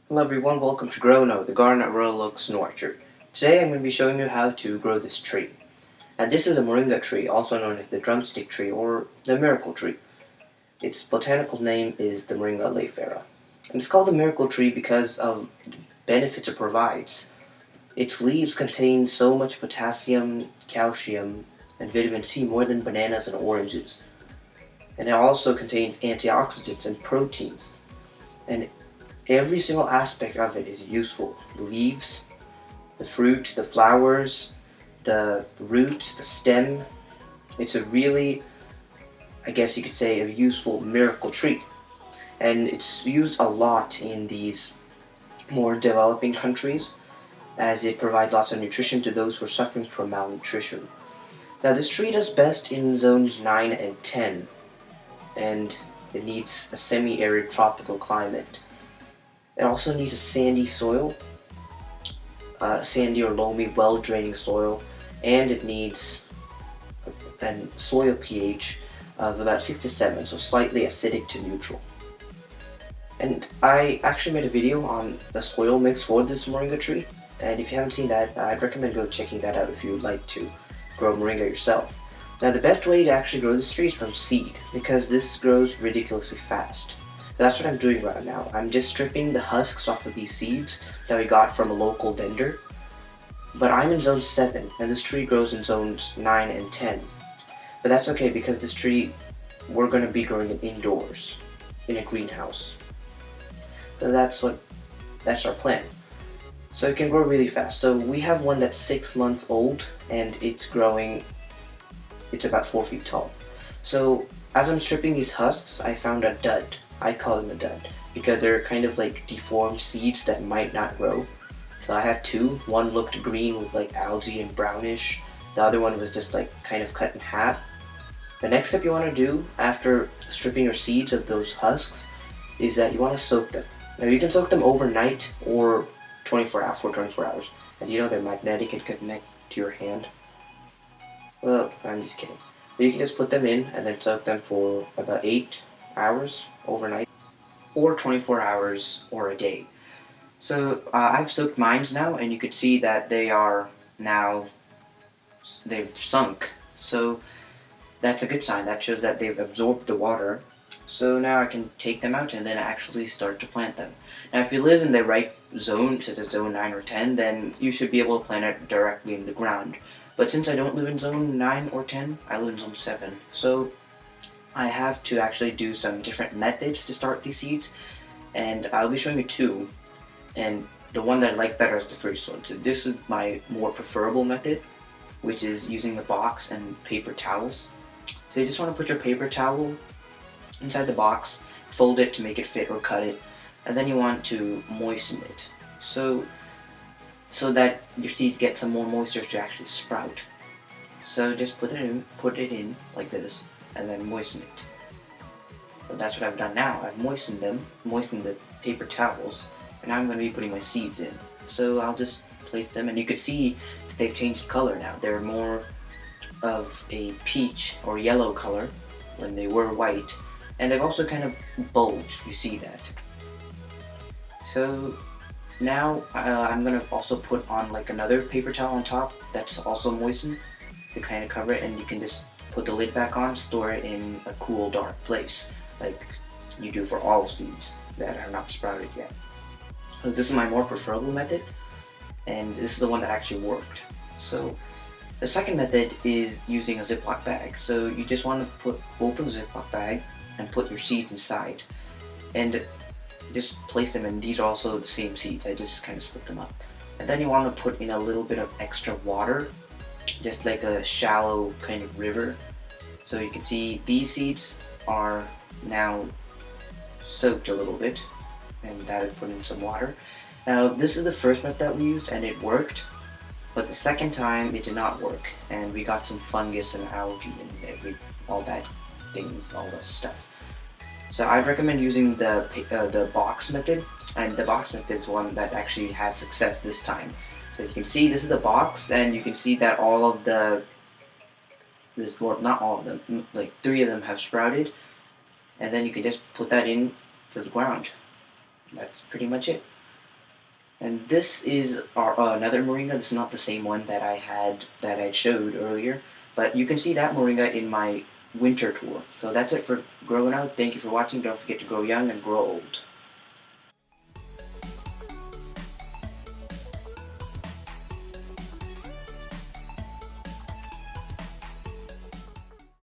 Hello everyone, welcome to Grow Now, the garden at Royal Oaks and Orchard. Today I'm going to be showing you how to grow this tree. And this is a moringa tree, also known as the drumstick tree or the miracle tree. Its botanical name is the Moringa Oleifera. And it's called the miracle tree because of the benefits it provides. Its leaves contain so much potassium, calcium, and vitamin C more than bananas and oranges. And it also contains antioxidants and proteins. And every single aspect of it is useful. The leaves, the fruit, the flowers, the roots, the stem. It's a really, I guess you could say, a useful miracle tree. And it's used a lot in these more developing countries as it provides lots of nutrition to those who are suffering from malnutrition. Now this tree does best in zones 9 and 10, and it needs a semi-arid tropical climate. It also needs a sandy soil, sandy or loamy, well-draining soil, and it needs a soil pH of about 6 to 7, so slightly acidic to neutral. And I actually made a video on the soil mix for this moringa tree, and if you haven't seen that, I'd recommend go checking that out if you would like to grow moringa yourself. Now the best way to actually grow this tree is from seed, because this grows ridiculously fast. That's what I'm doing right now. I'm just stripping the husks off of these seeds that we got from a local vendor. But I'm in zone 7, and this tree grows in zones 9 and 10. But that's okay because this tree, we're going to be growing it indoors, in a greenhouse. So that's our plan. So it can grow really fast. So we have one that's 6 months old, and it's about 4 feet tall. So as I'm stripping these husks, I found a dud. I call them a dud because they're kind of like deformed seeds that might not grow. So I had two. One looked green with like algae and brownish. The other one was just like kind of cut in half. The next step you want to do after stripping your seeds of those husks is that you want to soak them. Now you can soak them overnight or 24 hours. And you know they're magnetic and connect to your hand. Well, I'm just kidding. But you can just put them in and then soak them for about 8 hours overnight, or 24 hours or a day. So I've soaked mines now, and you could see that they've sunk. So that's a good sign. That shows that they've absorbed the water. So now I can take them out and then actually start to plant them. Now if you live in the right zone, such as zone 9 or 10, then you should be able to plant it directly in the ground. But since I don't live in zone 9 or 10, I live in zone 7. So I have to actually do some different methods to start these seeds, and I'll be showing you two, and the one that I like better is the first one. So this is my more preferable method, which is using the box and paper towels. So you just want to put your paper towel inside the box, fold it to make it fit or cut it, and then you want to moisten it so that your seeds get some more moisture to actually sprout. So just put it in like this, and then moisten it. So that's what I've done now. I've moistened the paper towels, and now I'm going to be putting my seeds in. So I'll just place them, and you can see that they've changed color now. They're more of a peach or yellow color when they were white, and they've also kind of bulged, you see that. So now I'm going to also put on like another paper towel on top that's also moistened to kind of cover it, and you can just put the lid back on, store it in a cool, dark place, like you do for all seeds that are not sprouted yet. So this is my more preferable method, and this is the one that actually worked. So the second method is using a Ziploc bag. So you just want to open the Ziploc bag and put your seeds inside, and just place them in. These are also the same seeds, I just kind of split them up. And then you want to put in a little bit of extra water, just like a shallow kind of river. So you can see these seeds are now soaked a little bit, and I would put in some water. Now this is the first method that we used, and it worked, but the second time it did not work, and we got some fungus and algae and all that stuff. So I'd recommend using the box method, and the box method is one that actually had success this time. So as you can see, this is the box, and you can see that all of not all of them, like 3 of them have sprouted, and then you can just put that in to the ground. That's pretty much it. And this is our another moringa. This is not the same one that I showed earlier, but you can see that moringa in my winter tour. So that's it for growing out. Thank you for watching. Don't forget to grow young and grow old.